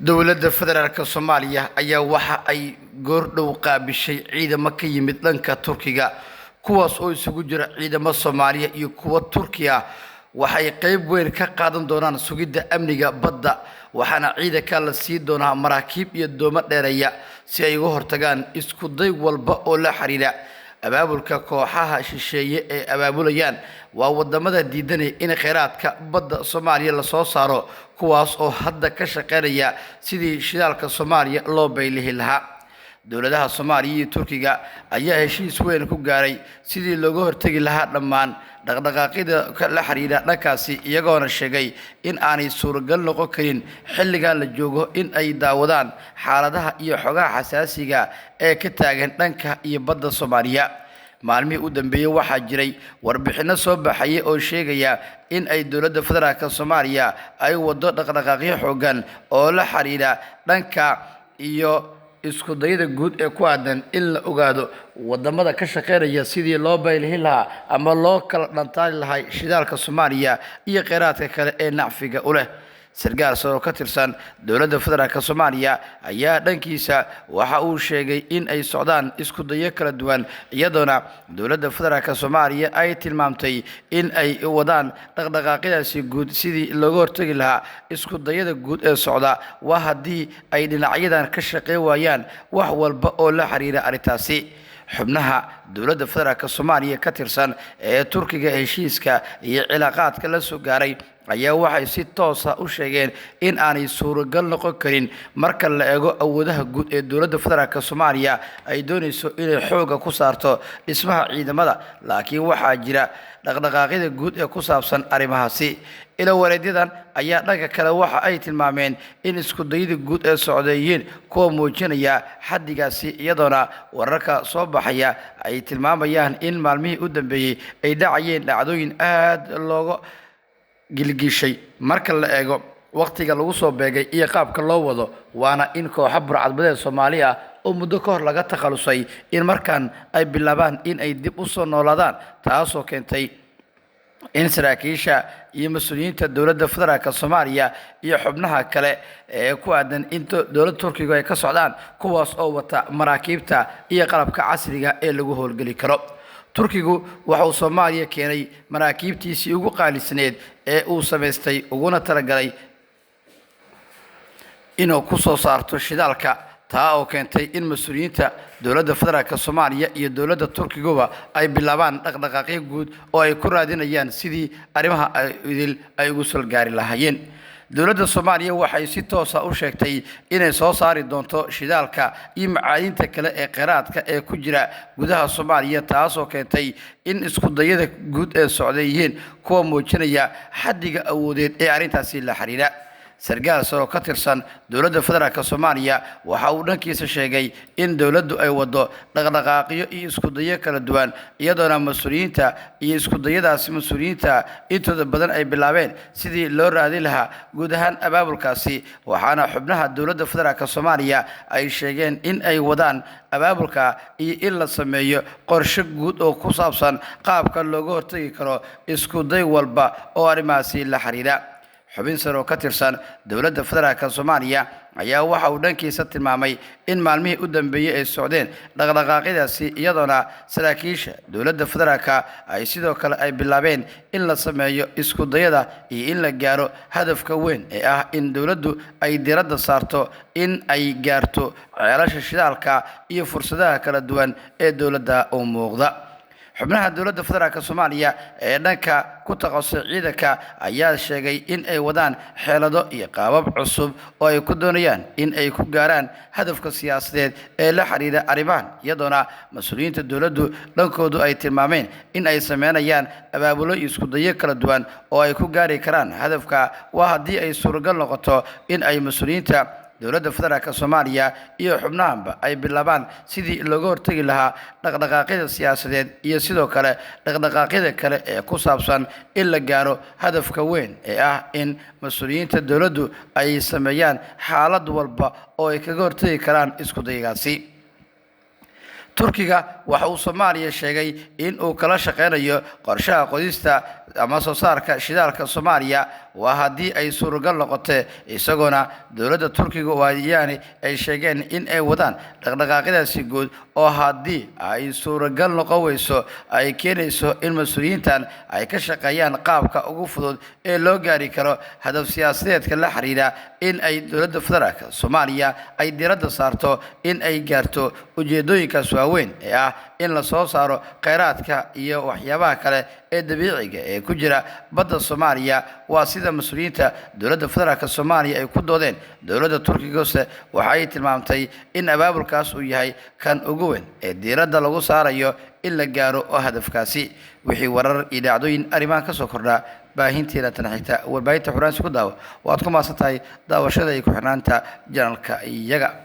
dowladda federaalka Soomaaliya ayaa waxa ay goordhow qaabishay ciidamo ka yimid dhanka Turkiga kuwaas oo isugu jira ciidamo Soomaaliya iyo kuwa Turkiya waxay qayb weyn ka qaadan doonaan sugidda amniga badda waxaana ciidanka la sii doonaa maraakiib iyo doomo dheereeya si ay uga hortagaan isku day walba oo la xiriira abaabulka kooxaha shisheeye ee abaabulayaan waa wadamada diidanay in kheyraadka badda Soomaaliya la soo saaro kuwaas oo hadda ka shaqeynaya sidii shidaalka Soomaaliya loo baylihi lahaa dowladaha Soomaaliya iyo Turkiga ayaa heshiis weyn ku gaaray sidii looga hortagi lahaa dhammaan dhaqdhaqaaqyada la xiriira dhankaasi iyagoona sheegay in aanay suuragal noqon karin xilligan la joogo in ay daawadaan xaaladaha iyo xogaha xasaasiga ee ka taagan dhanka iyo badda Soomaaliya maalmihii u dambeeyay waxaa jiray warbixino soo baxay oo sheegaya in ay dowladda federaalka Soomaaliya ay wado dhaqdhaqaaqyo xooggan oo la xiriira dhanka iyo isku dayada guud ee ku aadan in la ogaado wadamada ka shaqeynaya sidii loo baylihi lahaa ama loo kala dhantaali lahaa shidaalka Soomaaliya iyo kheyraadka kale ee nacfiga u leh sargaal soo ka tirsan dowladda federaalka Soomaaliya ayaa dhankiisa waxa uu sheegay in ay socdaan isku dayo kala duwan iyadoona dowladda federaalka Soomaaliya ay tilmaamtay in ay wadaan dhaqdhaqaaqyadaasi guud sidii looga hortagi lahaa isku dayada guud ee socda waa haddii ay dhinacyadan ka shaqeyn waayaan wax walba oo la xiriira arrintaasi xubnaha dowladda federaalka Soomaaliya ka tirsan ee Turkiga heshiiska iyo cilaaqaadka la soo gaaray ayaa waxay si toos ah u sheegeen in aanay suuragal noqon karin marka la eego awoodaha guud ee dowladda federaalka Soomaaliya ay doonayso inay xoog ku saarto dhismaha ciidamada laakiin waxaa jira dhaqdhaqaaqyada guud ee ku saabsan arrimahaasi ila wareedyadan ayaa dhanka kale waxa ay tilmaameen in isku dayada guud ee socdeeyeen kuwa muujinaya xaddigaasi iyadoona wararka soo baxaya ay tilmaamayaan in maalmihii u dambeeyay ay dhacayeen dhacdooyin aad looga gilgishay marka la eego waqtiga lagu soo beegay iyo qaabka loo wado waana in kooxo burcadbadeed Soomaaliya oo muddo ka hor laga takhalusay in markan ay bilaabaan in ay dib u soo noolaadaan taasoo keentay in saraakiisha iyo mas'uuliyiinta dowladda federaalka Soomaaliya iyo xubnaha kale ee ku aadan in dowladda Turkiga ay ka socdaan kuwaas oo wata maraakiibta iyo qalabka casriga ee lagu howlgali karo Turkigu waxa uu Soomaaliya keenay maraakiibtiisii ugu qaalisneed ee uu sameystay uguna talagalay inuu ku soo saarto shidaalka taa oo keentay in mas'uuliyiinta dowladda federaalka Soomaaliya iyo dowladda Turkiga ay bilaabaan dhaqdhaqaaqyo guud oo ay ku raadinayaan sidii arrimaha ay ugu soo gaari lahaayeen dowladda Soomaaliya waxay si toos ah u sheegtay inay soo saari doonto shidaalka iyo macaadinta kale ee kheyraadka ee ku jira gudaha Soomaaliya taasoo keentay in isku dayada guud ee socdeeyeen kuwa muujinaya xaddiga awoodeed ee arrintaasi la xiriira sargaal soo ka tirsan dowladda federaalka Soomaaliya waxa uu dhankiisa sheegay in dowladdu ay wado dhaqdhaqaaqyo iyo isku dayo kala duwan iyadoona mas'uuliyiinta iyo isku dayadaasi mas'uuliyiinta intooda badan ay bilaabeen sidii loo raadin lahaa guud ahaan abaabulkaasi waxaana xubnaha dowladda federaalka Soomaaliya ay sheegeen in ay wadaan abaabulka iyo in la sameeyo qorshe guud oo ku saabsan qaabka looga hortagi karo isku day walba oo arrimahaasi la xiriira xubin sare oo ka tirsan dowladda federaalka Soomaaliya ayaa waxa uu dhankiisa tilmaamay in maalmihii u dambeeyay ay socdeen dhaqdhaqaaqyadaasi iyadoona saraakiisha dowladda federaalka ay sidoo kale ay bilaabeen in la sameeyo isku dayada iyo in la gaaro hadafka weyn ee ah in dowladdu ay diiradda saarto in ay gaarto ceelasha shidaalka iyo fursadaha kala duwan ee dowladda u muuqda xubnaha dowladda federaalka Soomaaliya ee dhanka ku taqasusay ciidanka ayaa sheegay in ay wadaan xeelado iyo qaabab cusub oo ay ku doonayaan in ay ku gaaraan hadafka siyaasadeed ee la xiriira arrimahan iyadoona mas'uuliyiinta dowladdu dhankoodu ay tilmaameen in ay sameynayaan abaabulo isku dayo kala duwan oo ay ku gaari karaan hadafka waa haddii ay suuragal noqoto in ay mas'uuliyiinta dowladda federaalka Soomaaliya iyo xubnahanba ay bilaabaan sidii looga hortagi lahaa dhaqdhaqaaqyada siyaasadeed iyo sidoo kale dhaqdhaqaaqyada kale ee ku saabsan in la gaaro hadafka weyn ee ah in mas'uuliyiinta dowladdu ay sameeyaan xaalad walba oo ay kaga hortagi karaan isku daygaasi Turkiga waxa uu Soomaaliya sheegay in uu kala shaqeynayo qorshaha qodista ama soo saarka shidaalka Soomaaliya وهذه أي سورغان لقطة إسقونا دولة تركيا ويعني أي شيئين إن أي ودان دقدقاقدا سيقول أو هذه أي سورغان لقويسو أي كينيسو المسؤولين تان أي كشقيان قابك أقفض إيه لو جاري كرو هدف سياسيات كلا حريرة إن أي دولة فدرالك سوماليا أي ديرة صارتو إن أي جارتو وجدوي كسواوين إن لصو صارو قيراتك إيا وحيابها كلا إيه دبيعيك إيه كجرا بدأ الصوماليا واسيدة مسؤولين دولة فدرالك الصوماليا أي كدودين دولة تركيا قصة وحياة المامتي إن أباب الكاس وياهي كان أقوين إيه ديرة لغو صاريو إلا جارو وهدف كاسي وحي ورر إلى عدوين أريمان كسوكرنا baahintii la tanxigta warbaahinta xuraansi ku daawo waad ku maasantahay daawashada iyo ku xirnaanta janalka iyaga